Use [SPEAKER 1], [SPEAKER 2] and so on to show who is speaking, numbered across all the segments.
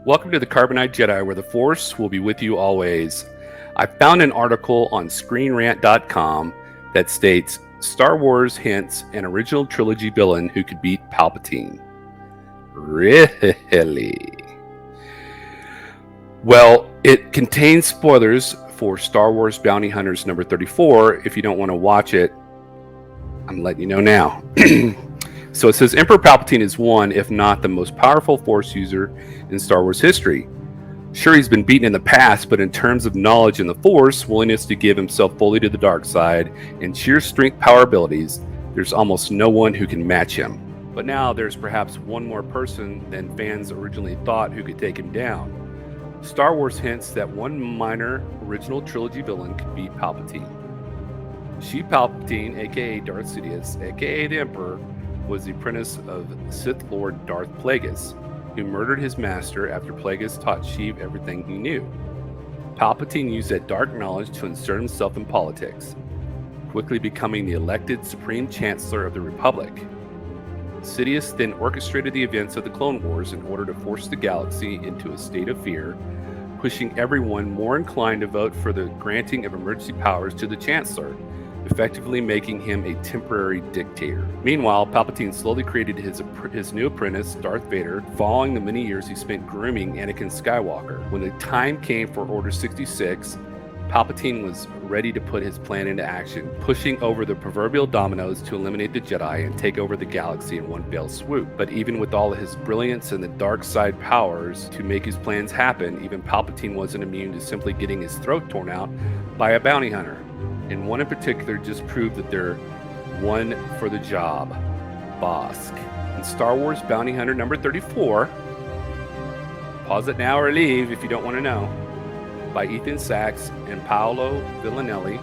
[SPEAKER 1] Welcome to the Carbonite Jedi, where the Force will be with you always. I found an article on ScreenRant.com that states Star Wars hints an original trilogy villain who could beat Palpatine. Really? Well, it contains spoilers for Star Wars Bounty Hunters number 34. If you don't want to watch it, I'm letting you know now. So it says Emperor Palpatine is one, if not the most powerful Force user in Star Wars history. Sure, he's been beaten in the past, but in terms of knowledge in the Force, willingness to give himself fully to the dark side, and sheer strength power abilities, there's almost no one who can match him. But now there's perhaps one more person than fans originally thought who could take him down. Star Wars hints that one minor original trilogy villain could beat Palpatine. Sheev Palpatine, aka Darth Sidious, aka the Emperor, was the apprentice of Sith Lord Darth Plagueis, who murdered his master after Plagueis taught Sheev everything he knew. Palpatine used that dark knowledge to insert himself in politics, quickly becoming the elected Supreme Chancellor of the Republic. Sidious then orchestrated the events of the Clone Wars in order to force the galaxy into a state of fear, pushing everyone more inclined to vote for the granting of emergency powers to the Chancellor, effectively making him a temporary dictator. Meanwhile, Palpatine slowly created his new apprentice, Darth Vader, following the many years he spent grooming Anakin Skywalker. When the time came for Order 66, Palpatine was ready to put his plan into action, pushing over the proverbial dominoes to eliminate the Jedi and take over the galaxy in one fell swoop. But even with all of his brilliance and the dark side powers to make his plans happen, even Palpatine wasn't immune to simply getting his throat torn out by a bounty hunter. And one in particular just proved that they're one for the job, Bosk. In Star Wars Bounty Hunter number 34, pause it now or leave if you don't want to know, by Ethan Sachs and Paolo Villanelli,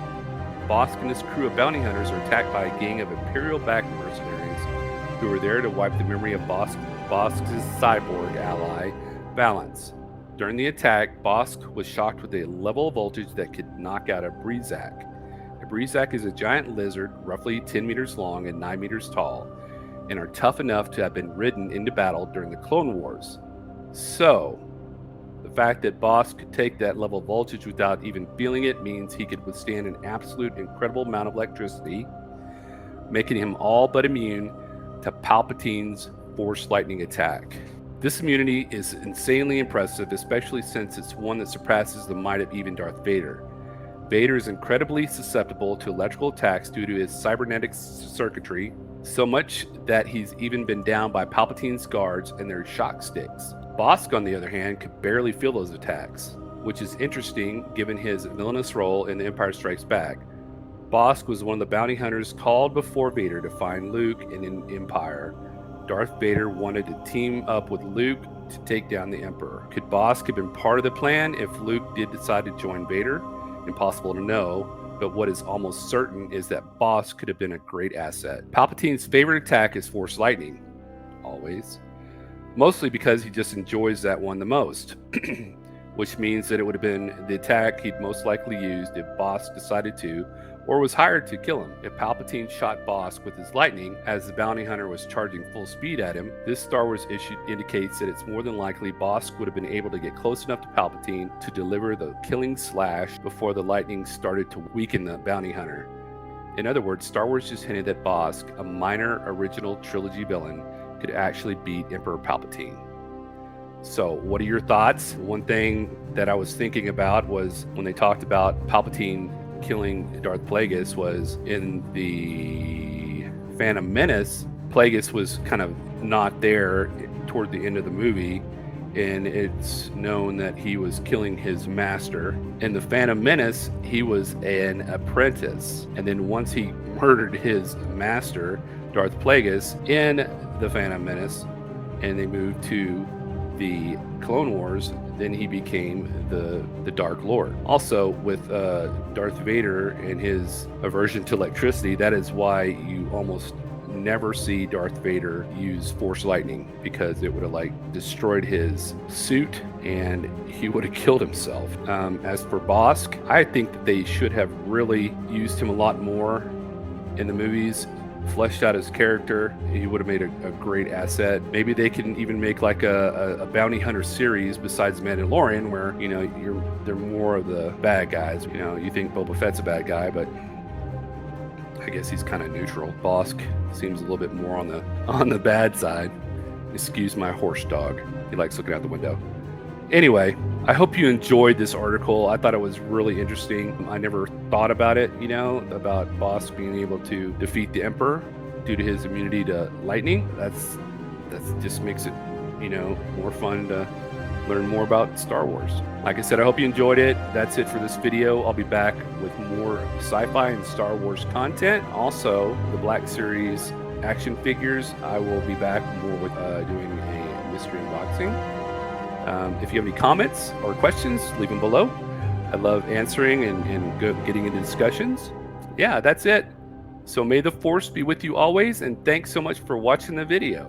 [SPEAKER 1] Bosk and his crew of bounty hunters are attacked by a gang of Imperial-backed mercenaries who are there to wipe the memory of Bosk's cyborg ally, Valance. During the attack, Bosk was shocked with a level of voltage that could knock out a Breezak. A Breezak is a giant lizard, roughly 10 meters long and 9 meters tall, and are tough enough to have been ridden into battle during the Clone Wars. So, the fact that Bosk could take that level of voltage without even feeling it means he could withstand an absolute incredible amount of electricity, making him all but immune to Palpatine's Force Lightning attack. This immunity is insanely impressive, especially since it's one that surpasses the might of even Darth Vader. Vader is incredibly susceptible to electrical attacks due to his cybernetic circuitry, so much that he's even been down by Palpatine's guards and their shock sticks. Bosk, on the other hand, could barely feel those attacks, which is interesting given his villainous role in The Empire Strikes Back. Bosk was one of the bounty hunters called before Vader to find Luke, and in Empire, Darth Vader wanted to team up with Luke to take down the Emperor. Could Bosk have been part of the plan if Luke did decide to join Vader? Impossible to know, but what is almost certain is that Bosk could have been a great asset. Palpatine's favorite attack is Force Lightning, always. Mostly because he just enjoys that one the most, which means that it would have been the attack he'd most likely used if Bosk decided to, or was hired to kill him. If Palpatine shot Bosk with his lightning as the bounty hunter was charging full speed at him, this Star Wars issue indicates that it's more than likely Bosk would have been able to get close enough to Palpatine to deliver the killing slash before the lightning started to weaken the bounty hunter. In other words, Star Wars just hinted that Bosk, a minor original trilogy villain, could actually beat Emperor Palpatine. So, what are your thoughts? One thing that I was thinking about was when they talked about Palpatine killing Darth Plagueis was in the Phantom Menace. Plagueis was kind of not there toward the end of the movie, and it's known that he was killing his master. In the Phantom Menace, he was an apprentice, and then once he murdered his master, Darth Plagueis, in the Phantom Menace, and they moved to the Clone Wars, then he became the Dark Lord. Also, with Darth Vader and his aversion to electricity, that is why you almost never see Darth Vader use Force Lightning, because it would have destroyed his suit and he would have killed himself. As for Bosk, I think that they should have really used him a lot more in the movies fleshed out his character, he would have made a great asset. Maybe they can even make like a bounty hunter series besides Mandalorian, where they're more of the bad guys. You think Boba Fett's a bad guy, but I guess he's kind of neutral. Bosk seems a little bit more on the bad side. Excuse my horse dog. He likes looking out the window. Anyway, I hope you enjoyed this article. I thought it was really interesting. I never thought about it, about Bosk being able to defeat the Emperor due to his immunity to lightning. That just makes it, more fun to learn more about Star Wars. Like I said, I hope you enjoyed it. That's it for this video. I'll be back with more sci-fi and Star Wars content. Also, the Black Series action figures. I will be back more with doing a mystery unboxing. If you have any comments or questions, leave them below. I love answering and getting into discussions. Yeah, that's it. So may the Force be with you always, and thanks so much for watching the video.